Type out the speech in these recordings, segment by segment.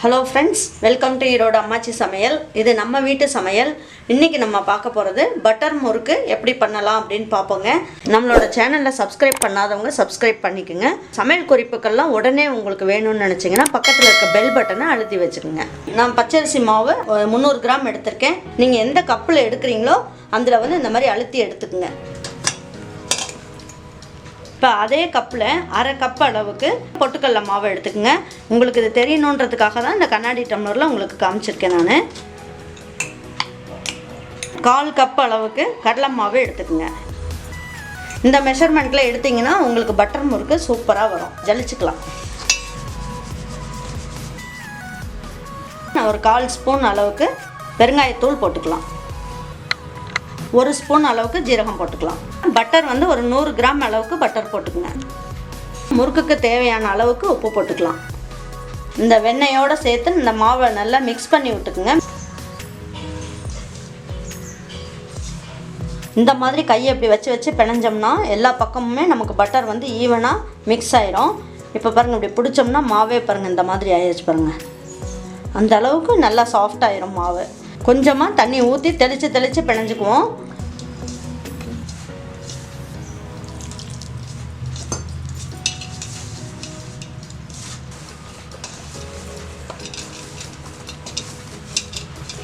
Hello friends, welcome to Erode அம்மாச்சி சமையல். இது நம்ம வீட்டு சமையல். இன்னைக்கு நம்ம பார்க்க போறது பட்டர் முறுக்கு எப்படி பண்ணலாம் அப்படினு பாப்போங்க. நம்மளோட சேனலை சப்ஸ்கிரைப் பண்ணாதவங்க சப்ஸ்கிரைப் பண்ணிக்கங்க. சமையல் குறிப்புகள்லாம் உடனே உங்களுக்கு வேணும்னு நினைச்சீங்கன்னா பக்கத்துல இருக்க பெல் பட்டனை அழுத்தி வச்சுக்கோங்க. நான் பச்சரிசி மாவு 300 கிராம் எடுத்துர்க்கேன். நீங்க எந்த கப்ல எடுக்கறீங்களோ அதுல வந்து இந்த மாதிரி அழுத்தி எடுத்துக்கங்க. இப்போ அதே கப்பில் அரை கப் அளவுக்கு பொட்டுக்கடலை மாவு எடுத்துக்கங்க. உங்களுக்கு இது தெரியணுன்றதுக்காக தான் இந்த கண்ணாடி டம்ளரில் உங்களுக்கு காமிச்சிருக்கேன். நான் 1/4 கப் அளவுக்கு கடலை மாவு எடுத்துக்கங்க. இந்த மெஷர்மெண்ட்டில் எடுத்திங்கன்னா உங்களுக்கு பட்டர் முறுக்கு சூப்பராக வரும். ஜலிச்சுக்கலாம். ஒரு 1/4 ஸ்பூன் அளவுக்கு பெருங்காயத்தூள் போட்டுக்கலாம். 1 ஸ்பூன் அளவுக்கு ஜீரகம் போட்டுக்கலாம். பட்டர் வந்து ஒரு 100 கிராம் அளவுக்கு பட்டர் போட்டுக்குங்க. முறுக்குக்கு தேவையான அளவுக்கு உப்பு போட்டுக்கலாம். இந்த வெண்ணெயோடு சேர்த்து இந்த மாவை நல்லா மிக்ஸ் பண்ணி விட்டுக்குங்க. இந்த மாதிரி கையை இப்படி வச்சு பிணைஞ்சோம்னா எல்லா பக்கமுமே நமக்கு பட்டர் வந்து ஈவனாக மிக்ஸ் ஆயிரும். இப்போ பாருங்கள், இப்படி பிடிச்சோம்னா மாவே பாருங்கள் இந்த மாதிரி ஆயிடுச்சு பாருங்கள். அந்த அளவுக்கு நல்லா சாஃப்ட் ஆயிரும் மாவு. கொஞ்சமாக தண்ணி ஊற்றி தெளித்து பிணைஞ்சுக்குவோம்.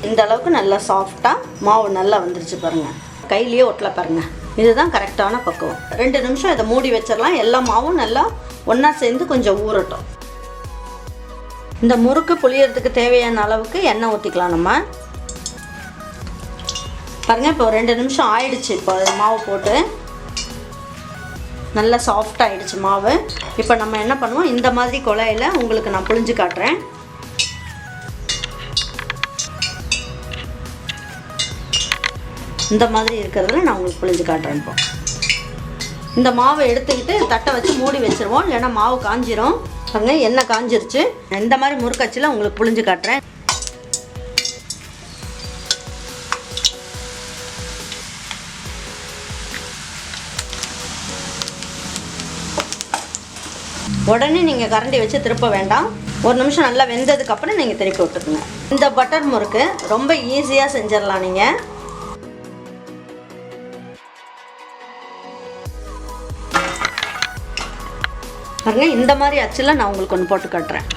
இந்த அளவுக்கு நல்லா சாஃப்டாக மாவு நல்லா வந்துருச்சு பாருங்கள். கையிலேயே ஒட்டல பாருங்கள். இதுதான் கரெக்டான பக்குவம். 2 நிமிஷம் இதை மூடி வச்சிடலாம். எல்லா மாவும் நல்லா ஒன்றா சேர்ந்து கொஞ்சம் ஊறட்டும். இந்த முறுக்கு புளியறதுக்கு தேவையான அளவுக்கு எண்ணெய் ஊற்றிக்கலாம். நம்ம பாருங்கள், இப்போ 2 நிமிஷம் ஆயிடுச்சு. இப்போ மாவு போட்டு நல்லா சாஃப்டாக ஆயிடுச்சு மாவு. இப்போ நம்ம என்ன பண்ணுவோம், இந்த மாதிரி குழையில் உங்களுக்கு நான் புழிஞ்சு காட்டுறேன். இந்த மாதிரி இருக்கிறதுல நான் உங்களுக்கு புழிஞ்சு காட்டுறேன். இப்போ இந்த மாவை எடுத்துக்கிட்டு தட்டை வச்சு மூடி வச்சுருவோம், இல்லைன்னா மாவு காஞ்சிரும். பாருங்கள், எண்ணெய் காஞ்சிருச்சு. இந்த மாதிரி முறுக்கச்சில் உங்களுக்கு புழிஞ்சு காட்டுறேன். உடனே நீங்கள் கரண்டி வச்சு திருப்ப வேண்டாம். 1 நிமிஷம் நல்லா வெந்ததுக்கப்புறம் நீங்கள் திருப்பி விட்டுக்குங்க. இந்த பட்டர் முறுக்கு ரொம்ப ஈஸியாக செஞ்சிடலாம். நீங்கள் பாருங்க, இந்த மாதிரி அச்சில் நான் உங்களுக்கு ஒன்று போட்டு காட்டுறேன்.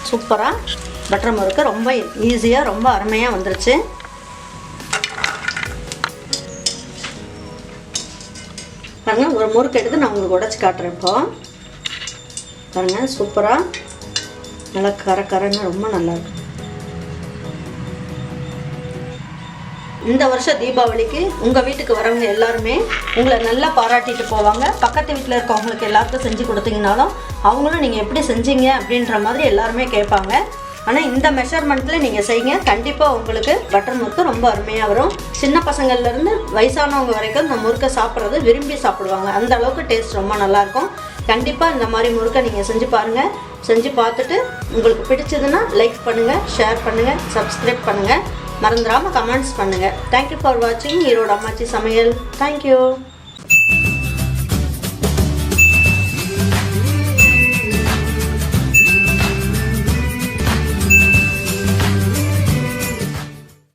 சூப்பராக பட்டர் முறுக்கு ரொம்ப ஈஸியாக ரொம்ப அருமையாக வந்துருச்சு. பாருங்கள், ஒரு முறுக்கு எடுத்து நான் உங்களுக்கு உடச்சி காட்டுறேன். இப்போ பாருங்கள், சூப்பராக நல்லா கரன்னு ரொம்ப நல்லாயிருக்கு. இந்த வருஷம் தீபாவளிக்கு உங்கள் வீட்டுக்கு வரவங்க எல்லாருமே உங்களை நல்லா பாராட்டிட்டு போவாங்க. பக்கத்து வீட்டில் இருக்கவங்களுக்கு எல்லாருக்கும் செஞ்சு கொடுத்தீங்கனாலும் அவங்களும் நீங்கள் எப்படி செஞ்சீங்க அப்படின்ற மாதிரி எல்லாருமே கேட்பாங்க. ஆனால் இந்த மெஷர்மெண்ட்டில் நீங்கள் செய்யுங்க. கண்டிப்பாக உங்களுக்கு பட்டர் முறுக்கு ரொம்ப அருமையாக வரும். சின்ன பசங்கள்லேருந்து வயசானவங்க வரைக்கும் இந்த முறுக்கை சாப்பிட்றது விரும்பி சாப்பிடுவாங்க. அந்த அளவுக்கு டேஸ்ட் ரொம்ப நல்லாயிருக்கும். கண்டிப்பாக இந்த மாதிரி முறுக்கை நீங்கள் செஞ்சு பாருங்கள். செஞ்சு பார்த்துட்டு உங்களுக்கு பிடிச்சதுன்னா லைக் பண்ணுங்கள், ஷேர் பண்ணுங்கள், சப்ஸ்கிரைப் பண்ணுங்கள். மறந்துடாமல் கமெண்ட்ஸ் பண்ணுங்கள். தேங்க்யூ ஃபார் வாட்சிங் ஈரோடு அம்மாச்சி சமையல். தேங்க்யூ.